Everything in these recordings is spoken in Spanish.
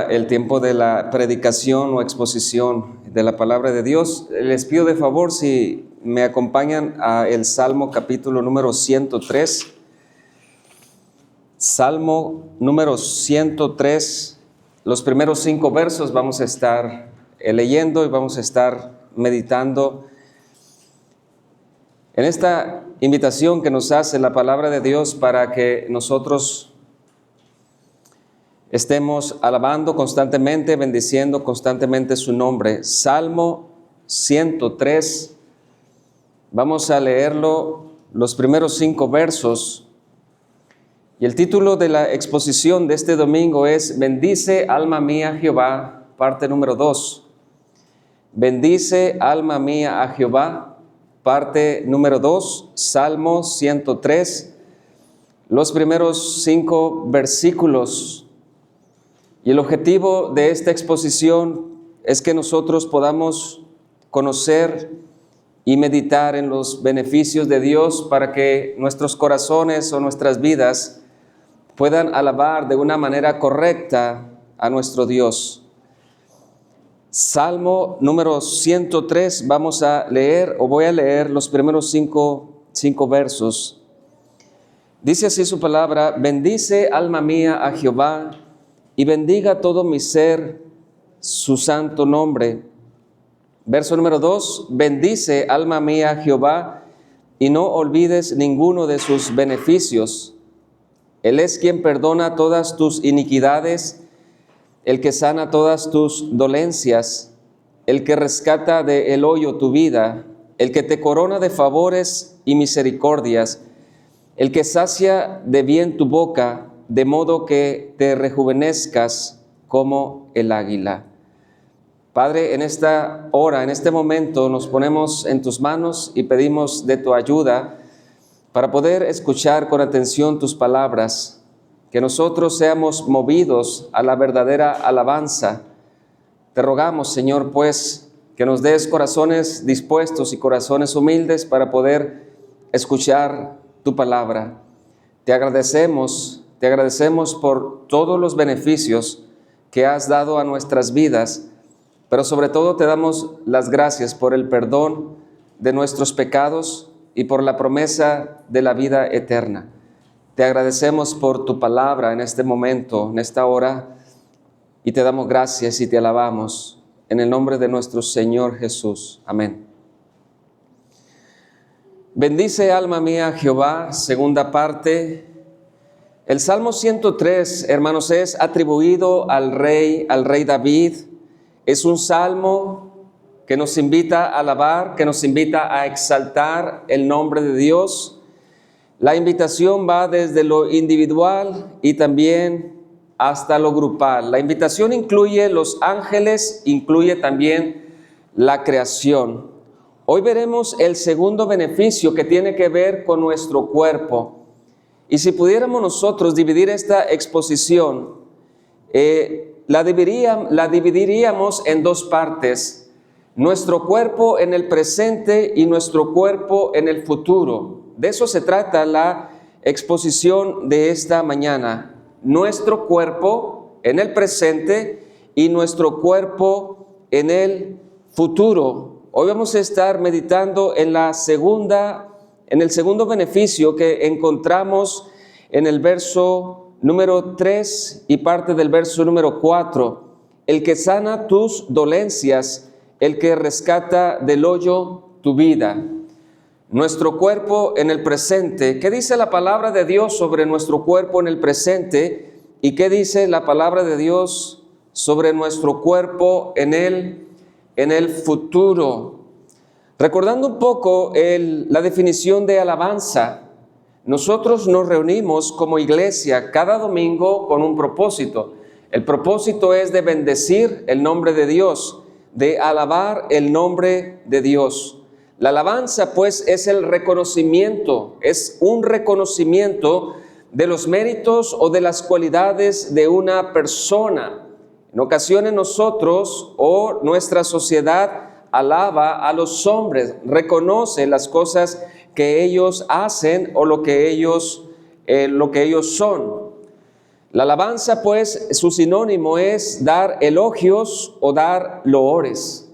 El tiempo de la predicación o exposición de la palabra de Dios. Les pido de favor si me acompañan a el Salmo capítulo número 103. Salmo número 103, los primeros 5 versos vamos a estar leyendo y vamos a estar meditando en esta invitación que nos hace la palabra de Dios para que nosotros estemos alabando constantemente, bendiciendo constantemente su nombre. Salmo 103, vamos a leerlo, los primeros 5 versos. Y el título de la exposición de este domingo es Bendice alma mía Jehová, parte número 2. Bendice alma mía a Jehová, parte número 2, Salmo 103, los primeros 5 versículos. Y el objetivo de esta exposición es que nosotros podamos conocer y meditar en los beneficios de Dios para que nuestros corazones o nuestras vidas puedan alabar de una manera correcta a nuestro Dios. Salmo número 103, vamos a leer o voy a leer los primeros 5 versos. Dice así su palabra: bendice alma mía a Jehová, y bendiga todo mi ser su santo nombre. Verso número 2, bendice alma mía a Jehová, y no olvides ninguno de sus beneficios. Él es quien perdona todas tus iniquidades, el que sana todas tus dolencias, el que rescata de el hoyo tu vida, el que te corona de favores y misericordias, el que sacia de bien tu boca, de modo que te rejuvenezcas como el águila. Padre, en esta hora, en este momento, nos ponemos en tus manos y pedimos de tu ayuda para poder escuchar con atención tus palabras, que nosotros seamos movidos a la verdadera alabanza. Te rogamos, Señor, pues, que nos des corazones dispuestos y corazones humildes para poder escuchar tu palabra. Te agradecemos por todos los beneficios que has dado a nuestras vidas, pero sobre todo te damos las gracias por el perdón de nuestros pecados y por la promesa de la vida eterna. Te agradecemos por tu palabra en este momento, en esta hora, y te damos gracias y te alabamos en el nombre de nuestro Señor Jesús. Amén. Bendice alma mía Jehová, segunda parte. El Salmo 103, hermanos, es atribuido al rey David. Es un salmo que nos invita a alabar, que nos invita a exaltar el nombre de Dios. La invitación va desde lo individual y también hasta lo grupal. La invitación incluye los ángeles, incluye también la creación. Hoy veremos el segundo beneficio que tiene que ver con nuestro cuerpo. Y si pudiéramos nosotros dividir esta exposición, la dividiríamos en 2 partes: nuestro cuerpo en el presente y nuestro cuerpo en el futuro. De eso se trata la exposición de esta mañana: nuestro cuerpo en el presente y nuestro cuerpo en el futuro. Hoy vamos a estar meditando en el segundo beneficio que encontramos en el verso número 3 y parte del verso número 4. El que sana tus dolencias, el que rescata del hoyo tu vida. Nuestro cuerpo en el presente. ¿Qué dice la palabra de Dios sobre nuestro cuerpo en el presente? ¿Y qué dice la palabra de Dios sobre nuestro cuerpo en el futuro? Recordando un poco la definición de alabanza, nosotros nos reunimos como iglesia cada domingo con un propósito. El propósito es de bendecir el nombre de Dios, de alabar el nombre de Dios. La alabanza, pues, es el reconocimiento, es un reconocimiento de los méritos o de las cualidades de una persona. En ocasiones nosotros o nuestra sociedad alaba a los hombres, reconoce las cosas que ellos hacen o lo que ellos son. La alabanza, pues, su sinónimo es dar elogios o dar loores.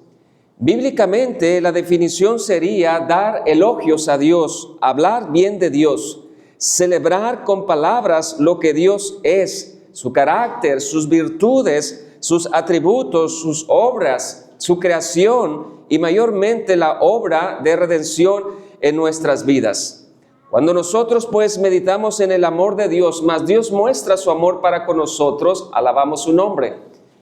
Bíblicamente, la definición sería dar elogios a Dios, hablar bien de Dios, celebrar con palabras lo que Dios es, su carácter, sus virtudes, sus atributos, sus obras, su creación y mayormente la obra de redención en nuestras vidas. Cuando nosotros pues meditamos en el amor de Dios, más Dios muestra su amor para con nosotros, alabamos su nombre.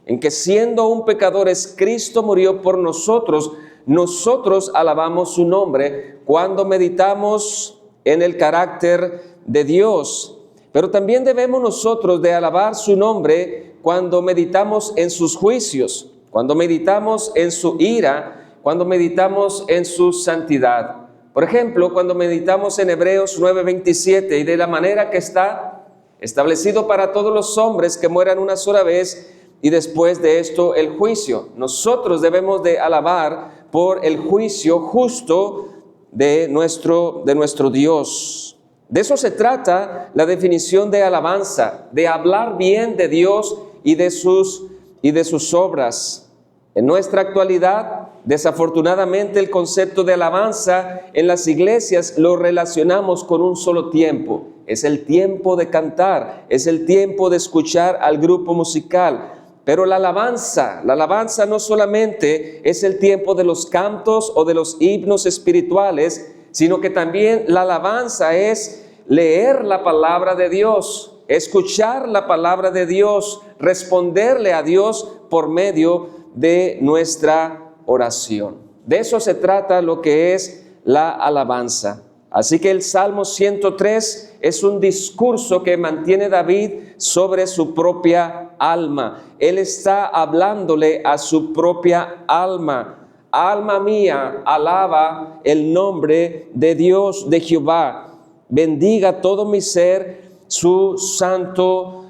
En que siendo un pecadores, Cristo murió por nosotros, nosotros alabamos su nombre cuando meditamos en el carácter de Dios. Pero también debemos nosotros de alabar su nombre cuando meditamos en sus juicios, cuando meditamos en su ira, cuando meditamos en su santidad. Por ejemplo, cuando meditamos en Hebreos 9:27, y de la manera que está establecido para todos los hombres que mueran una sola vez, y después de esto el juicio. Nosotros debemos de alabar por el juicio justo de nuestro Dios. De eso se trata la definición de alabanza, de hablar bien de Dios y de sus obras. En nuestra actualidad, desafortunadamente, el concepto de alabanza en las iglesias lo relacionamos con un solo tiempo. Es el tiempo de cantar, es el tiempo de escuchar al grupo musical. Pero la alabanza no solamente es el tiempo de los cantos o de los himnos espirituales, sino que también la alabanza es leer la palabra de Dios, escuchar la palabra de Dios, responderle a Dios por medio de nuestra oración. De eso se trata lo que es la alabanza. Así que el Salmo 103 es un discurso que mantiene David sobre su propia alma. Él está hablándole a su propia alma. Alma mía, alaba el nombre de Dios, de Jehová. Bendiga todo mi ser su santo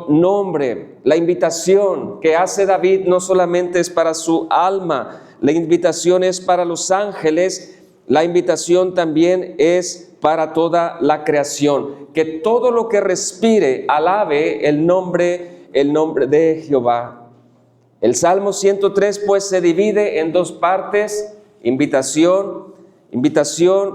nombre. La invitación que hace David no solamente es para su alma, la invitación es para los ángeles. La invitación también es para toda la creación, que todo lo que respire alabe el nombre de Jehová. El Salmo 103 pues se divide en dos partes: invitación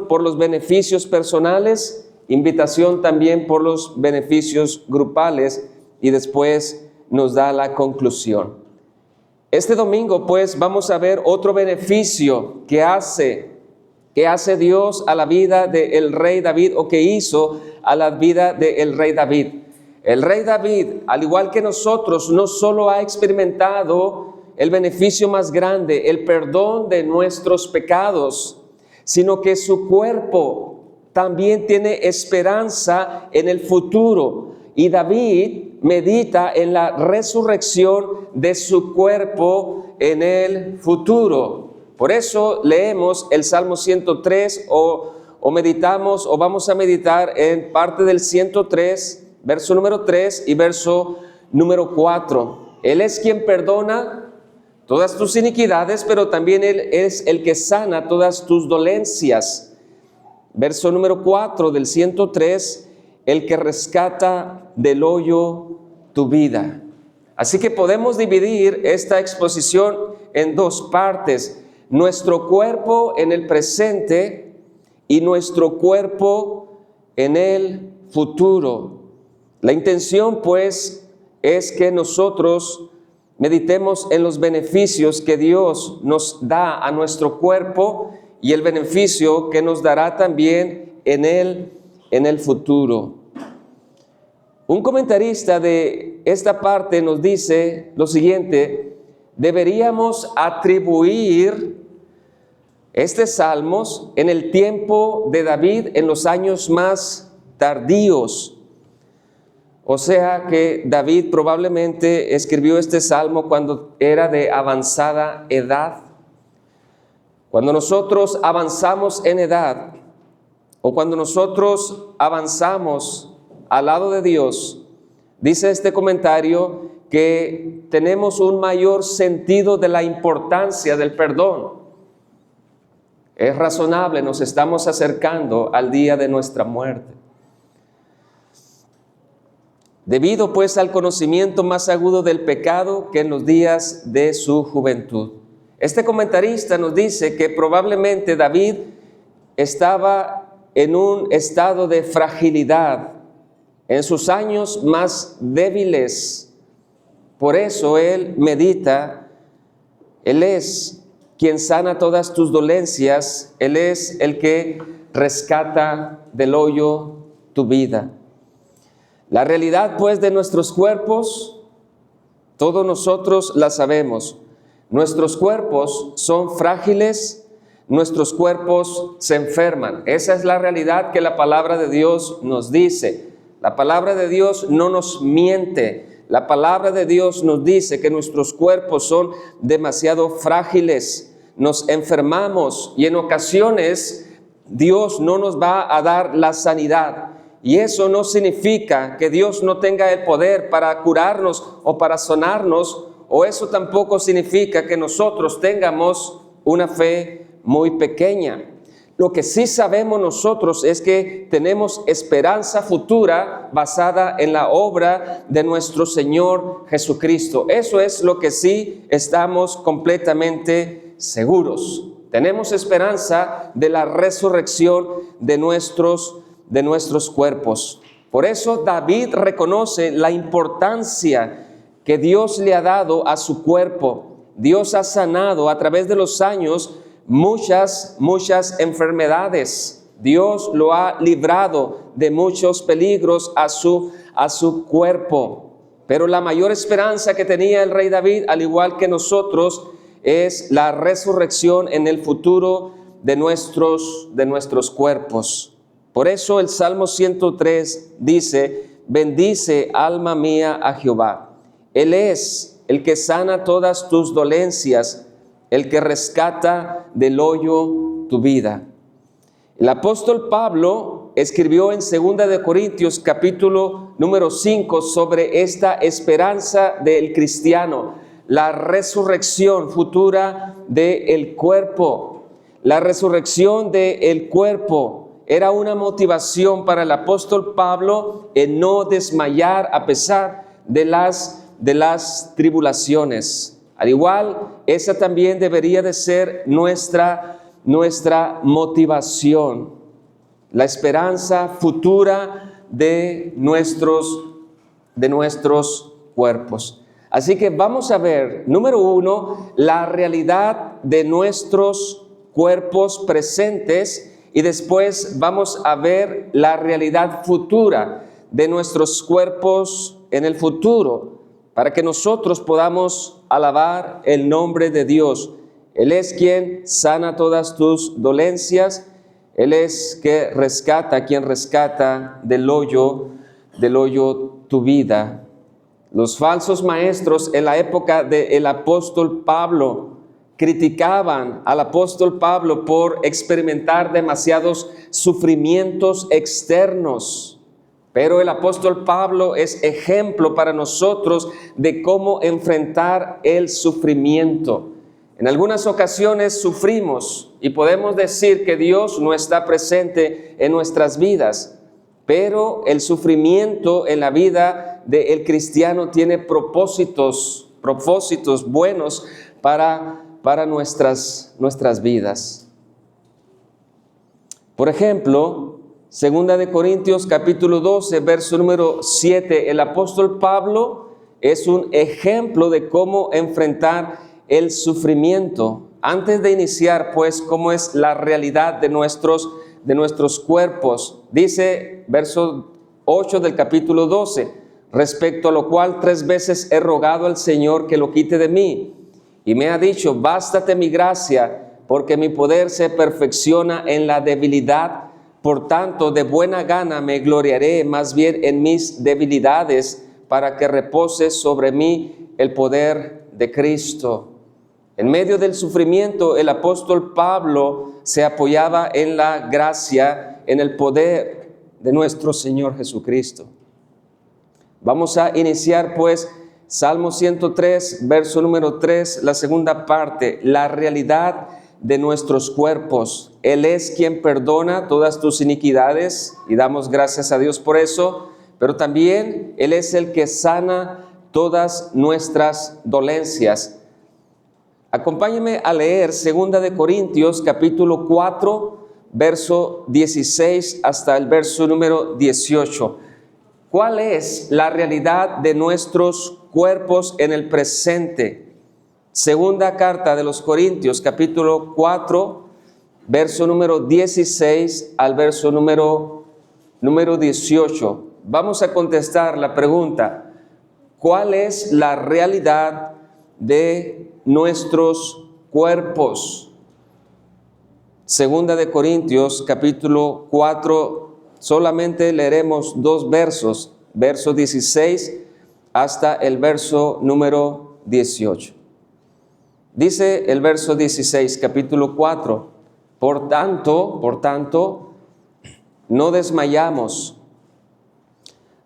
por los beneficios personales, invitación también por los beneficios grupales, y después nos da la conclusión. Este domingo pues vamos a ver otro beneficio que hace Dios a la vida del rey David, o que hizo a la vida del rey David. El rey David, al igual que nosotros, no solo ha experimentado el beneficio más grande, el perdón de nuestros pecados, sino que su cuerpo también tiene esperanza en el futuro. Y David medita en la resurrección de su cuerpo en el futuro. Por eso leemos el Salmo 103 o meditamos o vamos a meditar en parte del 103, verso número 3 y verso número 4. Él es quien perdona todas tus iniquidades, pero también Él es el que sana todas tus dolencias. Verso número 4 del 103, el que rescata del hoyo tu vida. Así que podemos dividir esta exposición en dos partes: nuestro cuerpo en el presente y nuestro cuerpo en el futuro. La intención pues es que nosotros meditemos en los beneficios que Dios nos da a nuestro cuerpo y el beneficio que nos dará también en el futuro. Un comentarista de esta parte nos dice lo siguiente: deberíamos atribuir salmos en el tiempo de David, en los años más tardíos. O sea que David probablemente escribió este salmo cuando era de avanzada edad. Cuando nosotros avanzamos en edad, o cuando nosotros avanzamos al lado de Dios, dice este comentario que tenemos un mayor sentido de la importancia del perdón. Es razonable, nos estamos acercando al día de nuestra muerte. debido pues al conocimiento más agudo del pecado que en los días de su juventud. Este comentarista nos dice que probablemente David estaba en un estado de fragilidad en sus años más débiles. Por eso él medita, Él es quien sana todas tus dolencias, Él es el que rescata del hoyo tu vida. La realidad pues de nuestros cuerpos, todos nosotros la sabemos. Nuestros cuerpos son frágiles, nuestros cuerpos se enferman. Esa es la realidad que la palabra de Dios nos dice. La palabra de Dios no nos miente. La palabra de Dios nos dice que nuestros cuerpos son demasiado frágiles, nos enfermamos y en ocasiones Dios no nos va a dar la sanidad. Y eso no significa que Dios no tenga el poder para curarnos o para sanarnos, o eso tampoco significa que nosotros tengamos una fe muy pequeña. Lo que sí sabemos nosotros es que tenemos esperanza futura basada en la obra de nuestro Señor Jesucristo. Eso es lo que sí estamos completamente seguros. Tenemos esperanza de la resurrección de nuestros cuerpos. Por eso David reconoce la importancia que Dios le ha dado a su cuerpo. Dios ha sanado a través de los años muchas enfermedades. Dios lo ha librado de muchos peligros a su cuerpo. Pero la mayor esperanza que tenía el rey David, al igual que nosotros, es la resurrección en el futuro de nuestros cuerpos. Por eso el Salmo 103 dice: bendice alma mía a Jehová. Él es el que sana todas tus dolencias, el que rescata del hoyo tu vida. El apóstol Pablo escribió en 2 de Corintios capítulo número 5 sobre esta esperanza del cristiano, la resurrección futura del cuerpo. La resurrección del cuerpo era una motivación para el apóstol Pablo en no desmayar a pesar de las tribulaciones. Al igual, esa también debería de ser nuestra motivación, la esperanza futura de nuestros cuerpos. Así que vamos a ver, número 1, la realidad de nuestros cuerpos presentes, y después vamos a ver la realidad futura de nuestros cuerpos en el futuro, para que nosotros podamos alabar el nombre de Dios. Él es quien sana todas tus dolencias. Él es quien rescata del hoyo tu vida. Los falsos maestros en la época del apóstol Pablo criticaban al apóstol Pablo por experimentar demasiados sufrimientos externos. Pero el apóstol Pablo es ejemplo para nosotros de cómo enfrentar el sufrimiento. En algunas ocasiones sufrimos y podemos decir que Dios no está presente en nuestras vidas, pero el sufrimiento en la vida del cristiano tiene propósitos buenos para nuestras vidas. Por ejemplo, 2 de Corintios capítulo 12, verso número 7, el apóstol Pablo es un ejemplo de cómo enfrentar el sufrimiento. Antes de iniciar, pues, cómo es la realidad de nuestros cuerpos, dice verso 8 del capítulo 12, respecto a lo cual 3 veces he rogado al Señor que lo quite de mí, y me ha dicho: bástate mi gracia, porque mi poder se perfecciona en la debilidad. Por tanto, de buena gana me gloriaré más bien en mis debilidades, para que repose sobre mí el poder de Cristo. En medio del sufrimiento, el apóstol Pablo se apoyaba en la gracia, en el poder de nuestro Señor Jesucristo. Vamos a iniciar pues Salmo 103, verso número 3, la segunda parte, la realidad de nuestros cuerpos. Él es quien perdona todas tus iniquidades y damos gracias a Dios por eso, pero también Él es el que sana todas nuestras dolencias. Acompáñenme a leer 2 de Corintios capítulo 4, verso 16 hasta el verso número 18. ¿Cuál es la realidad de nuestros cuerpos en el presente? Segunda carta de los Corintios capítulo 4, verso número 16 al verso número 18. Vamos a contestar la pregunta: ¿cuál es la realidad de nuestros cuerpos? Segunda de Corintios capítulo 4, solamente leeremos 2 versos, verso 16 hasta el verso número 18. Dice el verso 16, capítulo 4, por tanto, no desmayamos.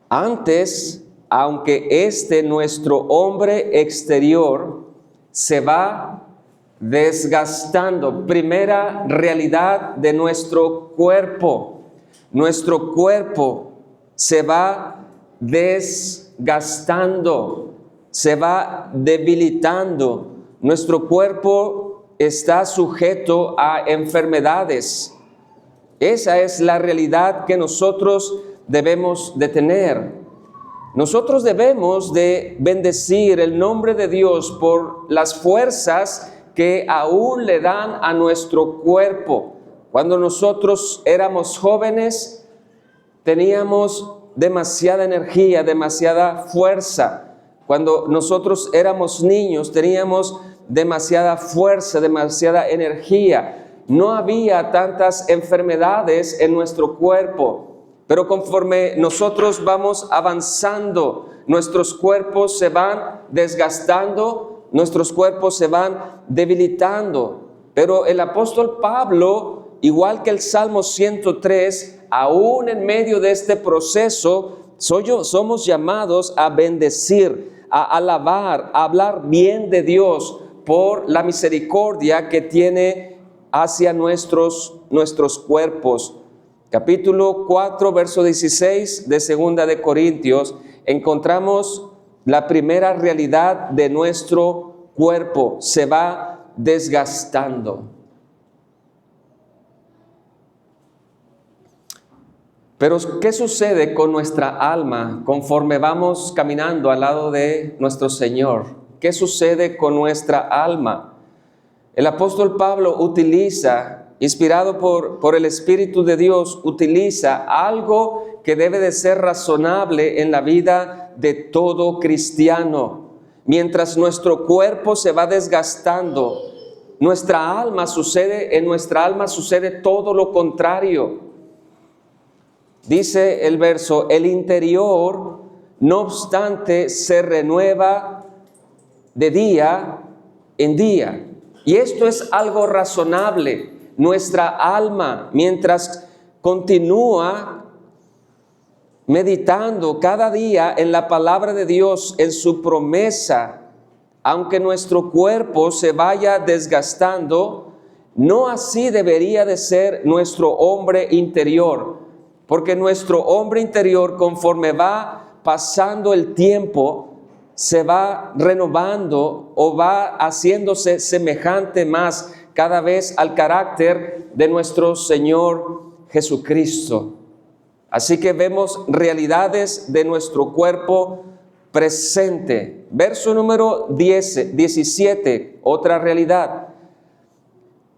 Antes, aunque nuestro hombre exterior se va desgastando. Primera realidad de nuestro cuerpo. Nuestro cuerpo se va desgastando, se va debilitando. Nuestro cuerpo está sujeto a enfermedades. Esa es la realidad que nosotros debemos de tener. Nosotros debemos de bendecir el nombre de Dios por las fuerzas que aún le dan a nuestro cuerpo. Cuando nosotros éramos jóvenes, teníamos demasiada energía, demasiada fuerza. Cuando nosotros éramos niños, teníamos demasiada fuerza, demasiada energía. No había tantas enfermedades en nuestro cuerpo. Pero conforme nosotros vamos avanzando, nuestros cuerpos se van desgastando, nuestros cuerpos se van debilitando. Pero el apóstol Pablo, igual que el Salmo 103, aún en medio de este proceso, somos llamados a bendecir, a alabar, a hablar bien de Dios por la misericordia que tiene hacia nuestros cuerpos. Capítulo 4, verso 16 de 2 de Corintios, encontramos la primera realidad de nuestro cuerpo: se va desgastando. Pero ¿qué sucede con nuestra alma conforme vamos caminando al lado de nuestro Señor? ¿Qué sucede con nuestra alma? El apóstol Pablo utiliza, inspirado por el Espíritu de Dios, utiliza algo que debe de ser razonable en la vida de todo cristiano. Mientras nuestro cuerpo se va desgastando, en nuestra alma sucede todo lo contrario. Dice el verso: el interior, no obstante, se renueva de día en día. Y esto es algo razonable. Nuestra alma, mientras continúa meditando cada día en la palabra de Dios, en su promesa, aunque nuestro cuerpo se vaya desgastando, no así debería de ser nuestro hombre interior, porque nuestro hombre interior, conforme va pasando el tiempo, se va renovando o va haciéndose semejante más cada vez al carácter de nuestro Señor Jesucristo. Así que vemos realidades de nuestro cuerpo presente. Verso número 17, otra realidad.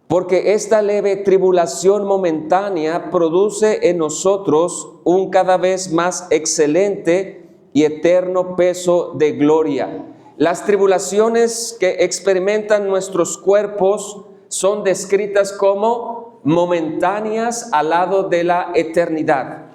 Porque esta leve tribulación momentánea produce en nosotros un cada vez más excelente y eterno peso de gloria. Las tribulaciones que experimentan nuestros cuerpos son descritas como momentáneas al lado de la eternidad.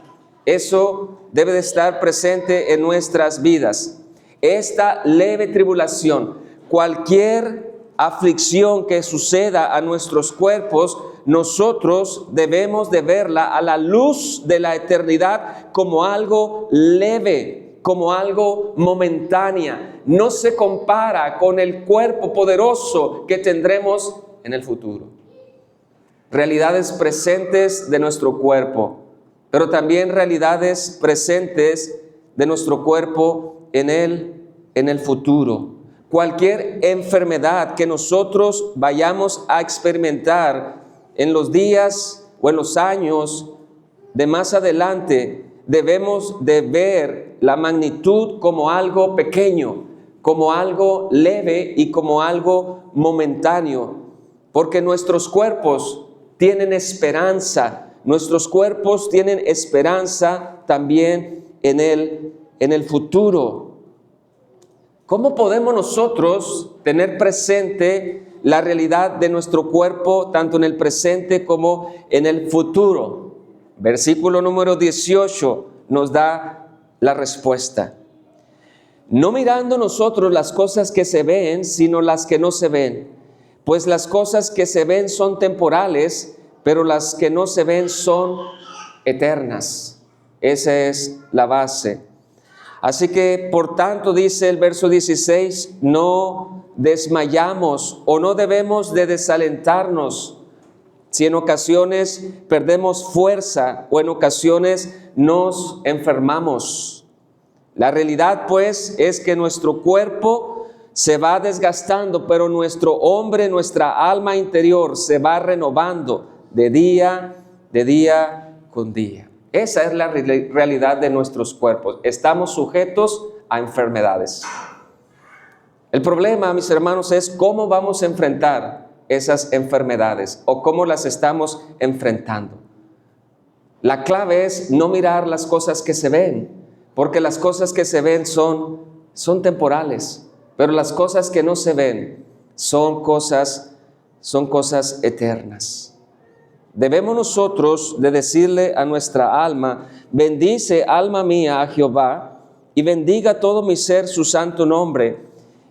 Eso debe de estar presente en nuestras vidas. Esta leve tribulación, cualquier aflicción que suceda a nuestros cuerpos, nosotros debemos de verla a la luz de la eternidad como algo leve, como algo momentánea. No se compara con el cuerpo poderoso que tendremos en el futuro. Realidades presentes de nuestro cuerpo, pero también realidades presentes de nuestro cuerpo en el futuro. Cualquier enfermedad que nosotros vayamos a experimentar en los días o en los años de más adelante, debemos de ver la magnitud como algo pequeño, como algo leve y como algo momentáneo, porque nuestros cuerpos tienen esperanza, nuestros cuerpos tienen esperanza también en el futuro. ¿Cómo podemos nosotros tener presente la realidad de nuestro cuerpo tanto en el presente como en el futuro? Versículo número 18 nos da la respuesta. No mirando nosotros las cosas que se ven, sino las que no se ven. Pues las cosas que se ven son temporales, pero las que no se ven son eternas. Esa es la base. Así que, por tanto, dice el verso 16, no desmayamos o no debemos de desalentarnos. Si en ocasiones perdemos fuerza o en ocasiones nos enfermamos. La realidad, pues, es que nuestro cuerpo se va desgastando, pero nuestro hombre, nuestra alma interior se va renovando de día con día. Esa es la realidad de nuestros cuerpos. Estamos sujetos a enfermedades. El problema, mis hermanos, es cómo vamos a enfrentar esas enfermedades o cómo las estamos enfrentando. La clave es no mirar las cosas que se ven, porque las cosas que se ven son temporales, pero las cosas que no se ven son cosas eternas. Debemos nosotros de decirle a nuestra alma, bendice alma mía a Jehová y bendiga todo mi ser su santo nombre.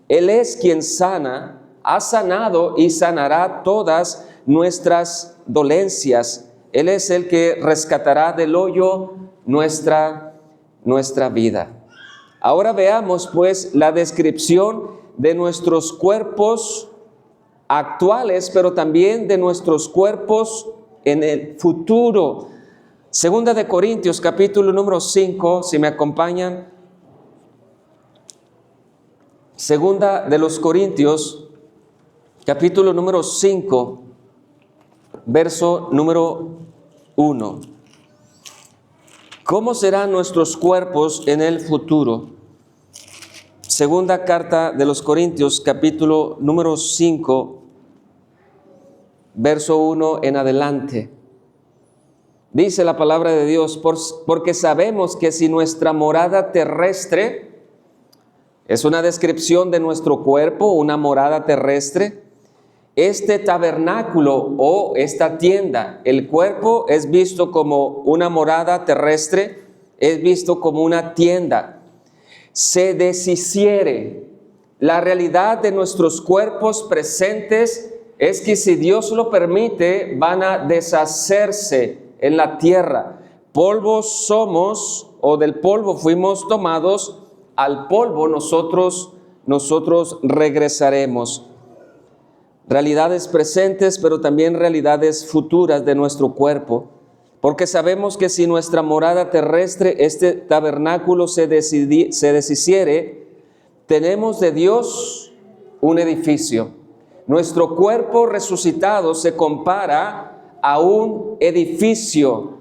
Él es quien sana, ha sanado y sanará todas nuestras dolencias. Él es el que rescatará del hoyo nuestra vida. Ahora veamos pues la descripción de nuestros cuerpos actuales, pero también de nuestros cuerpos en el futuro. Segunda de Corintios, capítulo número 5, si me acompañan. Segunda de los Corintios, capítulo número 5, verso número 1. ¿Cómo serán nuestros cuerpos en el futuro? Segunda carta de los Corintios, capítulo número 5, verso 1 en adelante. Dice la palabra de Dios, porque sabemos que si nuestra morada terrestre, es una descripción de nuestro cuerpo, una morada terrestre, este tabernáculo o esta tienda, el cuerpo es visto como una morada terrestre, es visto como una tienda, se deshiciere. La realidad de nuestros cuerpos presentes es que si Dios lo permite, van a deshacerse en la tierra. Polvo somos, o del polvo fuimos tomados, al polvo nosotros regresaremos. Realidades presentes, pero también realidades futuras de nuestro cuerpo. Porque sabemos que si nuestra morada terrestre, este tabernáculo se deshiciere, tenemos de Dios un edificio. Nuestro cuerpo resucitado se compara a un edificio,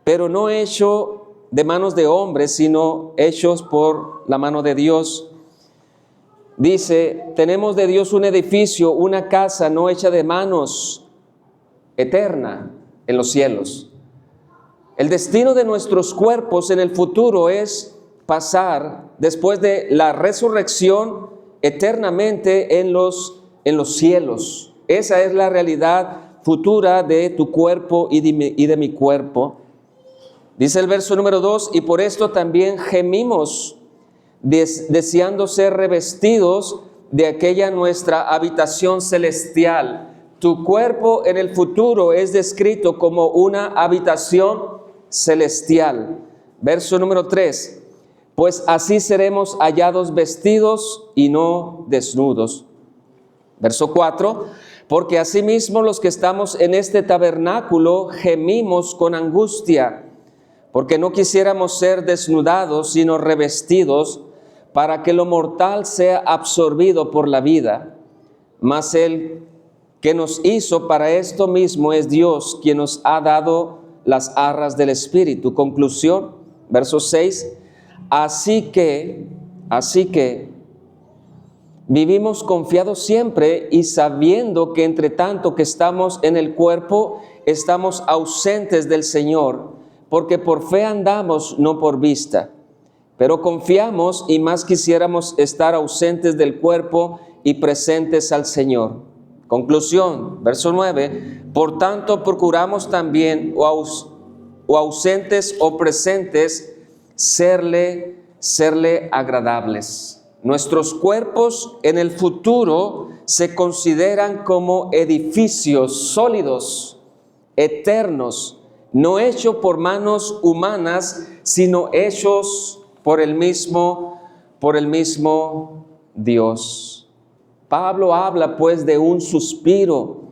pero no hecho de manos de hombres, sino hechos por la mano de Dios. Dice, tenemos de Dios un edificio, una casa no hecha de manos, eterna en los cielos. El destino de nuestros cuerpos en el futuro es pasar, después de la resurrección, eternamente en los cielos. Esa es la realidad futura de tu cuerpo y de mi cuerpo. Dice el verso número 2, y por esto también gemimos, deseando ser revestidos de aquella nuestra habitación celestial. Tu cuerpo en el futuro es descrito como una habitación celestial. Verso número 3, pues así seremos hallados vestidos y no desnudos. Verso 4, porque asimismo los que estamos en este tabernáculo gemimos con angustia, porque no quisiéramos ser desnudados, sino revestidos, para que lo mortal sea absorbido por la vida. Mas el que nos hizo para esto mismo es Dios, quien nos ha dado las arras del Espíritu. Conclusión, verso 6. Así que vivimos confiados siempre y sabiendo que entre tanto que estamos en el cuerpo, estamos ausentes del Señor, porque por fe andamos, no por vista. Pero confiamos y más quisiéramos estar ausentes del cuerpo y presentes al Señor. Conclusión, verso 9. Por tanto, procuramos también, o ausentes o presentes, serle agradables. Nuestros cuerpos en el futuro se consideran como edificios sólidos, eternos, no hechos por manos humanas, sino hechos por el mismo Dios. Pablo habla pues de un suspiro,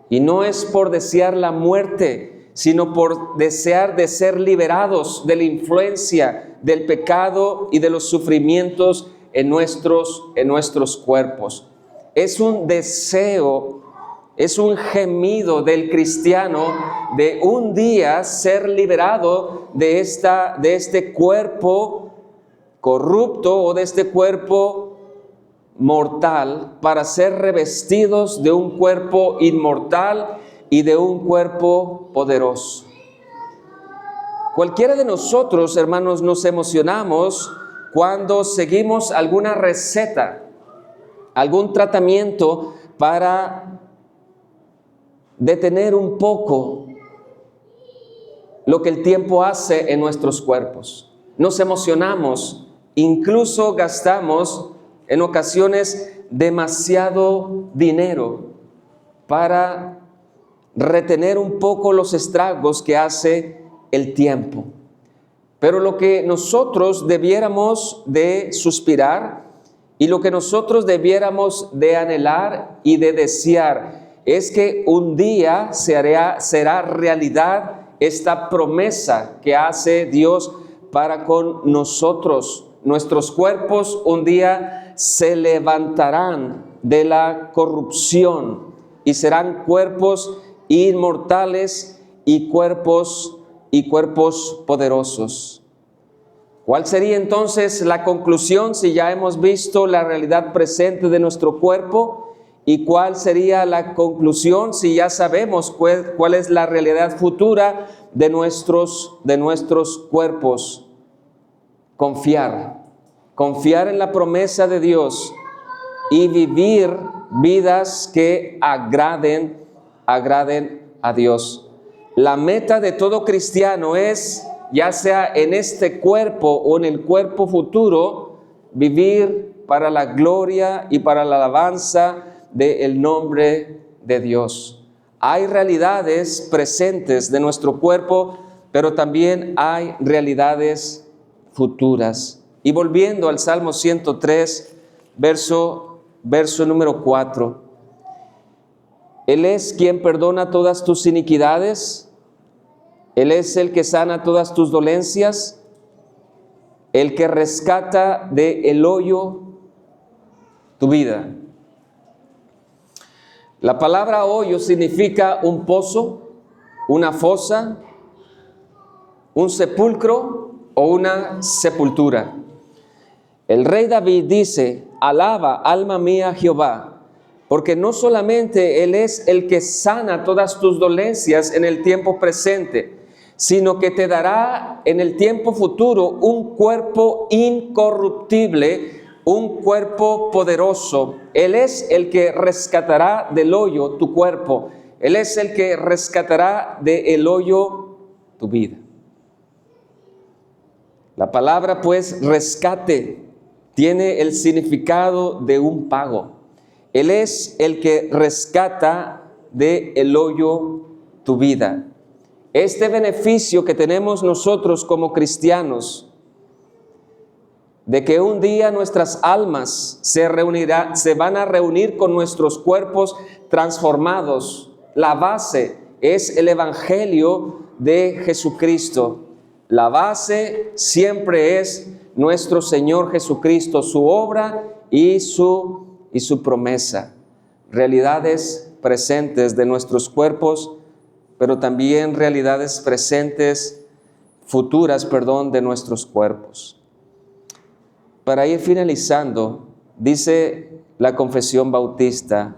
y no es por desear la muerte, sino por desear de ser liberados de la influencia del pecado y de los sufrimientos en nuestros cuerpos. Es un deseo, es un gemido del cristiano de un día ser liberado de este cuerpo corrupto o de este cuerpo mortal, para ser revestidos de un cuerpo inmortal y de un cuerpo poderoso. Cualquiera de nosotros, hermanos, nos emocionamos cuando seguimos alguna receta, algún tratamiento para detener un poco lo que el tiempo hace en nuestros cuerpos. Nos emocionamos, incluso gastamos en ocasiones demasiado dinero para retener un poco los estragos que hace el tiempo. Pero lo que nosotros debiéramos de suspirar y lo que nosotros debiéramos de anhelar y de desear es que un día será realidad esta promesa que hace Dios para con nosotros. Nuestros cuerpos un día se levantarán de la corrupción y serán cuerpos inmortales y cuerpos poderosos. ¿Cuál sería entonces la conclusión si ya hemos visto la realidad presente de nuestro cuerpo? ¿Y cuál sería la conclusión si ya sabemos cuál es la realidad futura de nuestros cuerpos? Confiar en la promesa de Dios y vivir vidas que agraden a Dios. La meta de todo cristiano es, ya sea en este cuerpo o en el cuerpo futuro, vivir para la gloria y para la alabanza del nombre de Dios. Hay realidades presentes de nuestro cuerpo, pero también hay realidades futuras. Y volviendo al Salmo 103, verso número 4. Él es quien perdona todas tus iniquidades, Él es el que sana todas tus dolencias, el que rescata del hoyo tu vida. La palabra hoyo significa un pozo, una fosa, un sepulcro o una sepultura. El rey David dice: alaba, alma mía, Jehová, porque no solamente Él es el que sana todas tus dolencias en el tiempo presente, sino que te dará en el tiempo futuro un cuerpo incorruptible, un cuerpo poderoso. Él es el que rescatará del hoyo tu cuerpo. Él es el que rescatará del hoyo tu vida. La palabra, pues, rescate, tiene el significado de un pago. Él es el que rescata del hoyo tu vida. Este beneficio que tenemos nosotros como cristianos, de que un día nuestras almas se van a reunir con nuestros cuerpos transformados. La base es el Evangelio de Jesucristo. La base siempre es nuestro Señor Jesucristo, su obra y su promesa. Realidades presentes de nuestros cuerpos, pero también realidades futuras, de nuestros cuerpos. Para ir finalizando, dice la Confesión Bautista,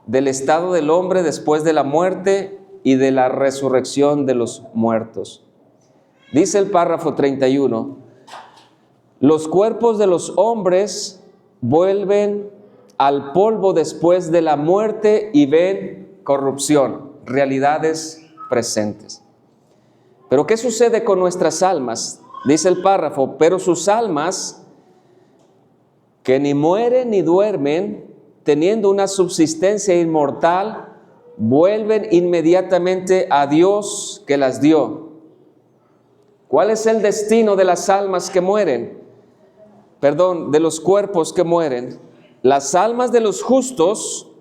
del estado del hombre después de la muerte y de la resurrección de los muertos. Dice el párrafo 31, los cuerpos de los hombres vuelven al polvo después de la muerte y ven corrupción, realidades presentes. Pero ¿qué sucede con nuestras almas? Dice el párrafo, pero sus almas, que ni mueren ni duermen, teniendo una subsistencia inmortal, vuelven inmediatamente a Dios que las dio. ¿Cuál es el destino de las almas que mueren? De los cuerpos que mueren. Las almas de los justos,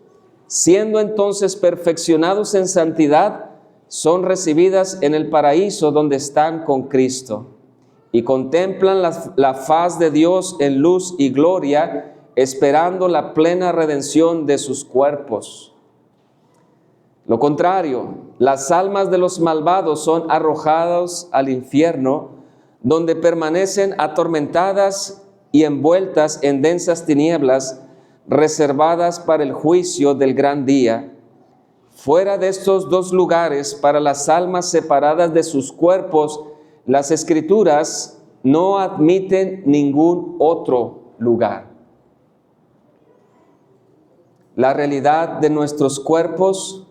siendo entonces perfeccionados en santidad, son recibidas en el paraíso donde están con Cristo y contemplan la faz de Dios en luz y gloria, esperando la plena redención de sus cuerpos. Lo contrario, las almas de los malvados son arrojadas al infierno, donde permanecen atormentadas y envueltas en densas tinieblas, reservadas para el juicio del gran día. Fuera de estos dos lugares, para las almas separadas de sus cuerpos, las Escrituras no admiten ningún otro lugar. La realidad de nuestros cuerpos,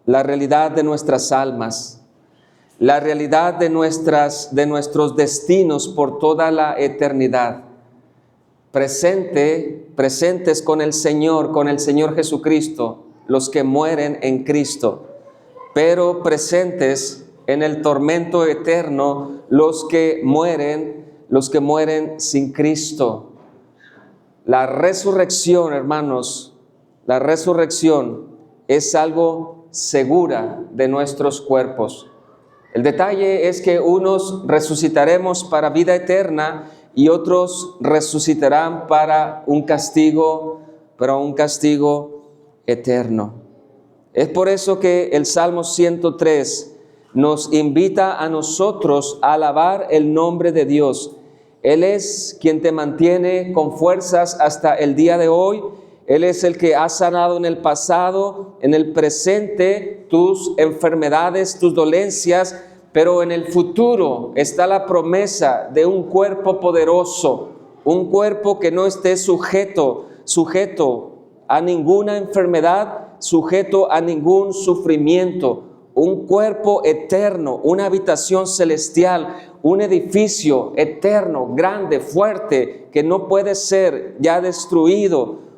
la realidad de nuestras almas, la realidad de nuestros destinos por toda la eternidad, presentes con el Señor Jesucristo, los que mueren en Cristo, pero presentes en el tormento eterno, los que mueren sin Cristo. La resurrección, hermanos, la resurrección es algo segura de nuestros cuerpos. El detalle es que unos resucitaremos para vida eterna y otros resucitarán para un castigo eterno. Es por eso que el Salmo 103 nos invita a nosotros a alabar el nombre de Dios. Él es quien te mantiene con fuerzas hasta el día de hoy. Él es el que ha sanado en el pasado, en el presente, tus enfermedades, tus dolencias, pero en el futuro está la promesa de un cuerpo poderoso, un cuerpo que no esté sujeto a ninguna enfermedad, sujeto a ningún sufrimiento, un cuerpo eterno, una habitación celestial, un edificio eterno, grande, fuerte, que no puede ser ya destruido,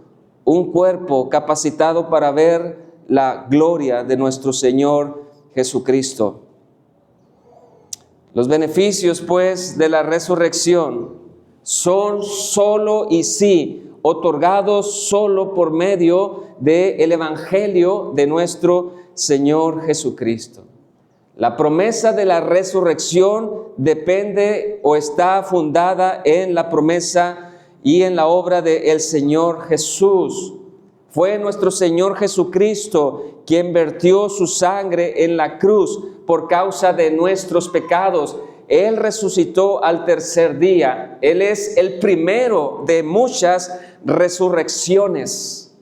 un cuerpo capacitado para ver la gloria de nuestro Señor Jesucristo. Los beneficios, pues, de la resurrección son solo y sí otorgados solo por medio del Evangelio de nuestro Señor Jesucristo. La promesa de la resurrección depende o está fundada en la promesa y en la obra del Señor Jesús. Fue nuestro Señor Jesucristo quien vertió su sangre en la cruz por causa de nuestros pecados. Él resucitó al tercer día. Él es el primero de muchas resurrecciones.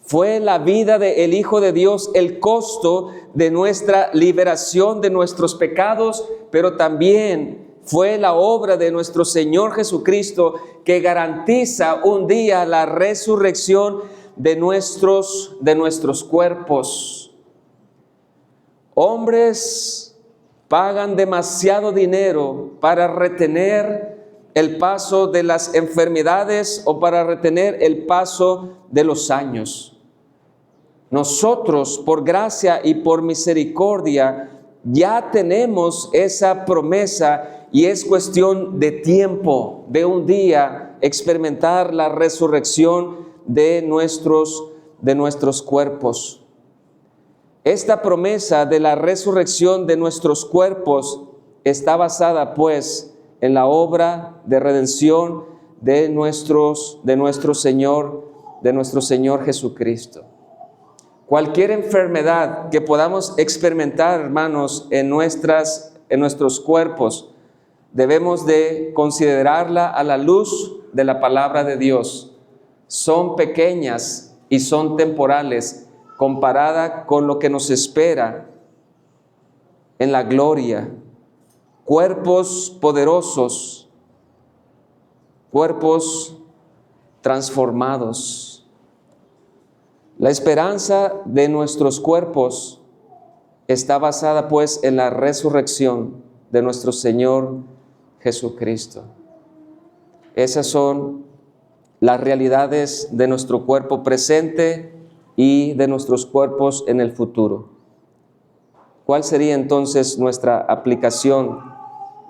Fue la vida del Hijo de Dios el costo de nuestra liberación de nuestros pecados, pero también fue la obra de nuestro Señor Jesucristo que garantiza un día la resurrección de nuestros cuerpos. Hombres pagan demasiado dinero para retener el paso de las enfermedades o para retener el paso de los años. Nosotros, por gracia y por misericordia, ya tenemos esa promesa y es cuestión de tiempo, de un día, experimentar la resurrección de nuestros cuerpos. Esta promesa de la resurrección de nuestros cuerpos está basada, pues, en la obra de redención de nuestro Señor Jesucristo. Cualquier enfermedad que podamos experimentar, hermanos, en nuestros cuerpos, debemos de considerarla a la luz de la palabra de Dios. Son pequeñas y son temporales comparada con lo que nos espera en la gloria. Cuerpos poderosos, cuerpos transformados. La esperanza de nuestros cuerpos está basada, pues, en la resurrección de nuestro Señor Jesucristo. Esas son las realidades de nuestro cuerpo presente y de nuestros cuerpos en el futuro. ¿Cuál sería entonces nuestra aplicación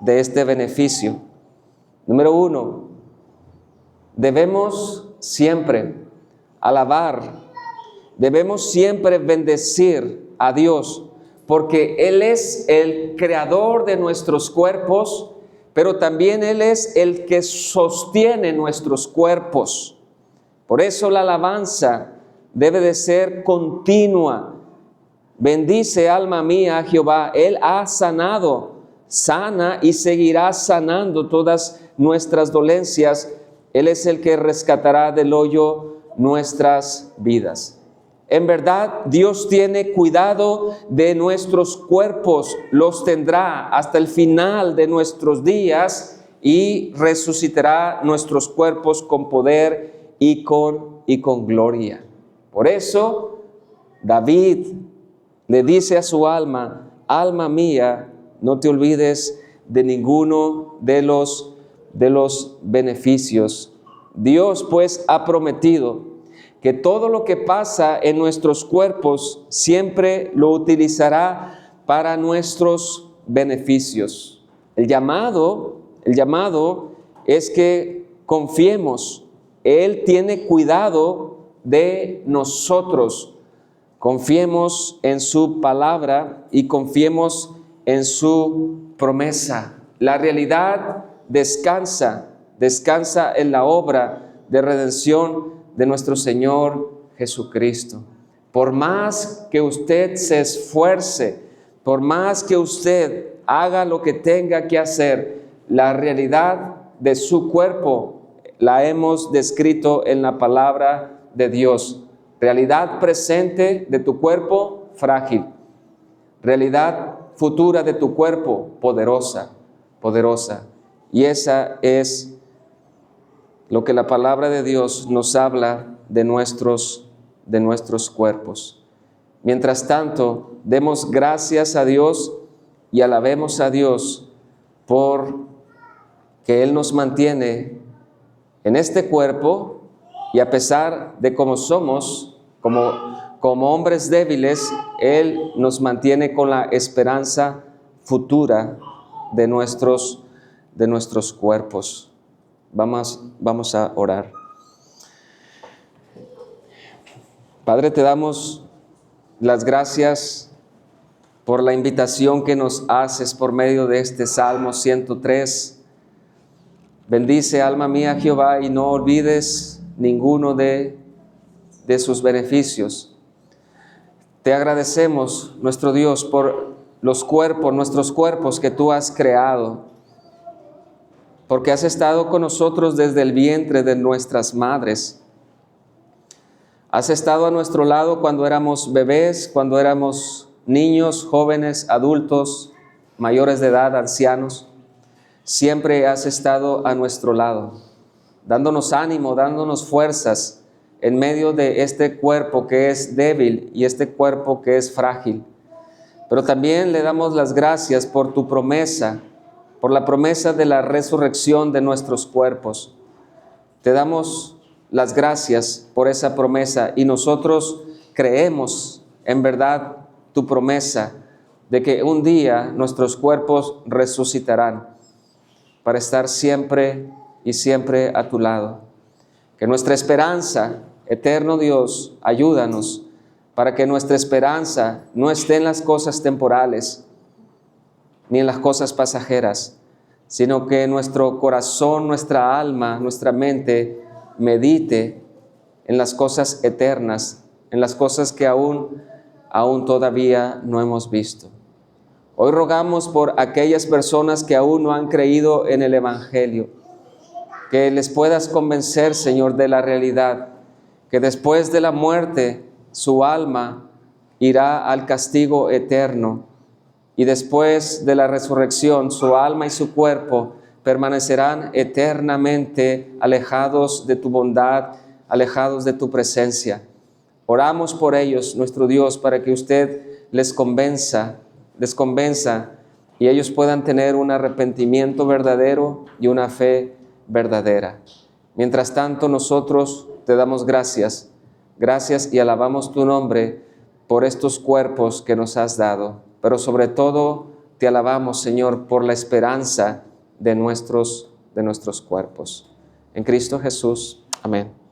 de este beneficio? Número 1, debemos siempre alabar, debemos siempre bendecir a Dios, porque Él es el creador de nuestros cuerpos, pero también Él es el que sostiene nuestros cuerpos. Por eso la alabanza debe de ser continua. Bendice, alma mía, a Jehová. Él ha sanado, sana y seguirá sanando todas nuestras dolencias. Él es el que rescatará del hoyo nuestras vidas. En verdad, Dios tiene cuidado de nuestros cuerpos, los tendrá hasta el final de nuestros días y resucitará nuestros cuerpos con poder y con gloria. Por eso, David le dice a su alma: alma mía, no te olvides de ninguno de los beneficios. Dios, pues, ha prometido que todo lo que pasa en nuestros cuerpos siempre lo utilizará para nuestros beneficios. El llamado es que confiemos. Él tiene cuidado de nosotros. Confiemos en su palabra y confiemos en su promesa. La realidad descansa en la obra de redención de nuestro Señor Jesucristo. Por más que usted se esfuerce, por más que usted haga lo que tenga que hacer, la realidad de su cuerpo la hemos descrito en la palabra de Dios. Realidad presente de tu cuerpo, frágil. Realidad futura de tu cuerpo, poderosa. Y esa es lo que la palabra de Dios nos habla de nuestros cuerpos. Mientras tanto, demos gracias a Dios y alabemos a Dios por que Él nos mantiene en este cuerpo, y a pesar de cómo somos, como hombres débiles, Él nos mantiene con la esperanza futura de nuestros cuerpos. Vamos a orar. Padre, te damos las gracias por la invitación que nos haces por medio de este Salmo 103. Bendice, alma mía, Jehová, y no olvides ninguno de sus beneficios. Te agradecemos, nuestro Dios, por nuestros cuerpos que tú has creado, porque has estado con nosotros desde el vientre de nuestras madres. Has estado a nuestro lado cuando éramos bebés, cuando éramos niños, jóvenes, adultos, mayores de edad, ancianos. Siempre has estado a nuestro lado, dándonos ánimo, dándonos fuerzas en medio de este cuerpo que es débil y este cuerpo que es frágil. Pero también le damos las gracias por tu promesa, por la promesa de la resurrección de nuestros cuerpos. Te damos las gracias por esa promesa y nosotros creemos en verdad tu promesa de que un día nuestros cuerpos resucitarán para estar siempre y siempre a tu lado. Que nuestra esperanza, eterno Dios, ayúdanos para que nuestra esperanza no esté en las cosas temporales, ni en las cosas pasajeras, sino que nuestro corazón, nuestra alma, nuestra mente medite en las cosas eternas, en las cosas que aún todavía no hemos visto. Hoy rogamos por aquellas personas que aún no han creído en el Evangelio, que les puedas convencer, Señor, de la realidad, que después de la muerte su alma irá al castigo eterno y después de la resurrección su alma y su cuerpo permanecerán eternamente alejados de tu bondad, alejados de tu presencia. Oramos por ellos, nuestro Dios, para que usted les convenza y ellos puedan tener un arrepentimiento verdadero y una fe verdadera. Mientras tanto, nosotros te damos gracias y alabamos tu nombre por estos cuerpos que nos has dado, pero sobre todo te alabamos, Señor, por la esperanza de nuestros cuerpos. En Cristo Jesús. Amén.